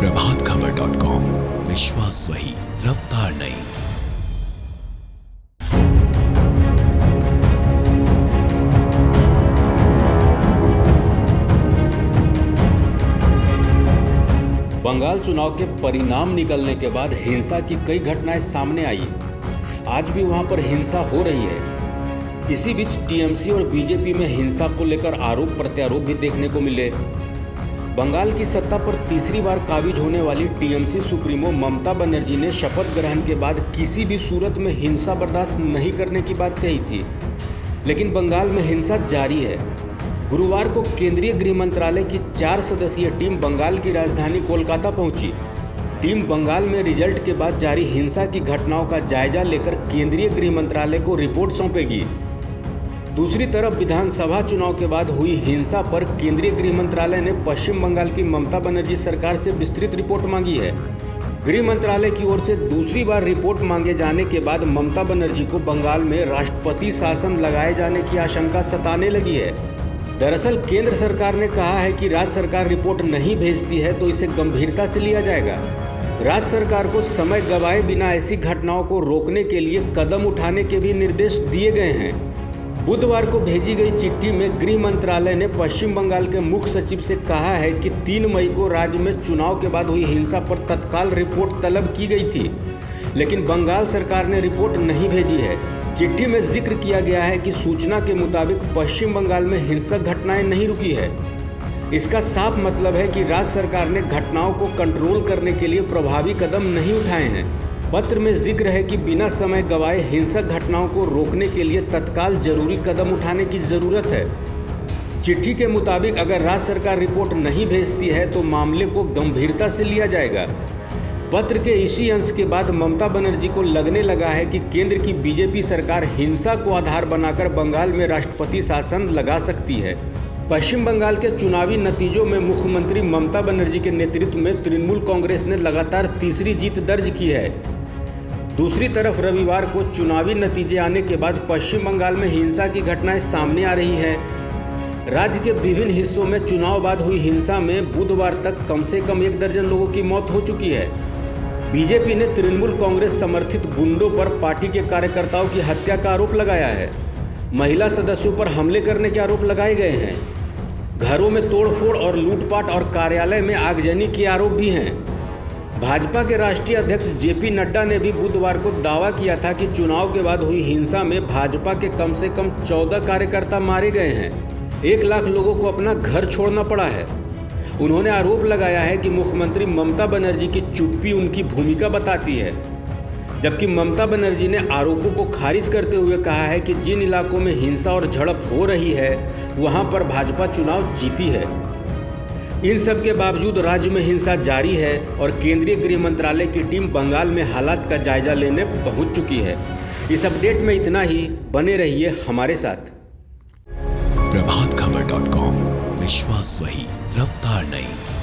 प्रभातखबर.com, विश्वास वही, रफ्तार नहीं। बंगाल चुनाव के परिणाम निकलने के बाद हिंसा की कई घटनाएं सामने आई। आज भी वहां पर हिंसा हो रही है। इसी बीच टीएमसी और बीजेपी में हिंसा को लेकर आरोप प्रत्यारोप भी देखने को मिले। बंगाल की सत्ता पर तीसरी बार काबिज होने वाली टीएमसी सुप्रीमो ममता बनर्जी ने शपथ ग्रहण के बाद किसी भी सूरत में हिंसा बर्दाश्त नहीं करने की बात कही थी, लेकिन बंगाल में हिंसा जारी है। गुरुवार को केंद्रीय गृह मंत्रालय की 4 सदस्यीय टीम बंगाल की राजधानी कोलकाता पहुंची। टीम बंगाल में रिजल्ट के बाद जारी हिंसा की घटनाओं का जायजा लेकर केंद्रीय गृह मंत्रालय को रिपोर्ट सौंपेगी। दूसरी तरफ विधानसभा चुनाव के बाद हुई हिंसा पर केंद्रीय गृह मंत्रालय ने पश्चिम बंगाल की ममता बनर्जी सरकार से विस्तृत रिपोर्ट मांगी है। गृह मंत्रालय की ओर से दूसरी बार रिपोर्ट मांगे जाने के बाद ममता बनर्जी को बंगाल में राष्ट्रपति शासन लगाए जाने की आशंका सताने लगी है। दरअसल केंद्र सरकार ने कहा है कि राज्य सरकार रिपोर्ट नहीं भेजती है तो इसे गंभीरता से लिया जाएगा। राज्य सरकार को समय गंवाए बिना ऐसी घटनाओं को रोकने के लिए कदम उठाने के भी निर्देश दिए गए हैं। बुधवार को भेजी गई चिट्ठी में गृह मंत्रालय ने पश्चिम बंगाल के मुख्य सचिव से कहा है कि 3 मई को राज्य में चुनाव के बाद हुई हिंसा पर तत्काल रिपोर्ट तलब की गई थी, लेकिन बंगाल सरकार ने रिपोर्ट नहीं भेजी है। चिट्ठी में जिक्र किया गया है कि सूचना के मुताबिक पश्चिम बंगाल में हिंसक घटनाएं नहीं रुकी है। इसका साफ मतलब है कि राज्य सरकार ने घटनाओं को कंट्रोल करने के लिए प्रभावी कदम नहीं उठाए हैं। पत्र में जिक्र है कि बिना समय गंवाए हिंसक घटनाओं को रोकने के लिए तत्काल जरूरी कदम उठाने की जरूरत है। चिट्ठी के मुताबिक अगर राज्य सरकार रिपोर्ट नहीं भेजती है तो मामले को गंभीरता से लिया जाएगा। पत्र के इसी अंश के बाद ममता बनर्जी को लगने लगा है कि केंद्र की बीजेपी सरकार हिंसा को आधार बनाकर बंगाल में राष्ट्रपति शासन लगा सकती है। पश्चिम बंगाल के चुनावी नतीजों में मुख्यमंत्री ममता बनर्जी के नेतृत्व में तृणमूल कांग्रेस ने लगातार तीसरी जीत दर्ज की है। दूसरी तरफ रविवार को चुनावी नतीजे आने के बाद पश्चिम बंगाल में हिंसा की घटनाएं सामने आ रही है। राज्य के विभिन्न हिस्सों में चुनाव बाद हुई हिंसा में बुधवार तक कम से कम 1 दर्जन लोगों की मौत हो चुकी है। बीजेपी ने तृणमूल कांग्रेस समर्थित गुंडों पर पार्टी के कार्यकर्ताओं की हत्या का आरोप लगाया है। महिला सदस्यों पर हमले करने के आरोप लगाए गए हैं। घरों में तोड़फोड़ और लूटपाट और कार्यालय में आगजनी के आरोप भी हैं। भाजपा के राष्ट्रीय अध्यक्ष जेपी नड्डा ने भी बुधवार को दावा किया था कि चुनाव के बाद हुई हिंसा में भाजपा के कम से कम 14 कार्यकर्ता मारे गए हैं। 1 लाख लोगों को अपना घर छोड़ना पड़ा है। उन्होंने आरोप लगाया है कि मुख्यमंत्री ममता बनर्जी की चुप्पी उनकी भूमिका बताती है, जबकि ममता बनर्जी ने आरोपों को खारिज करते हुए कहा है कि जिन इलाकों में हिंसा और झड़प हो रही है वहां पर भाजपा चुनाव जीती है। इन सब के बावजूद राज्य में हिंसा जारी है और केंद्रीय गृह मंत्रालय की टीम बंगाल में हालात का जायजा लेने पहुंच चुकी है। इस अपडेट में इतना ही। बने रहिए हमारे साथ। प्रभातखबर.com, विश्वास वही, रफ्तार नहीं।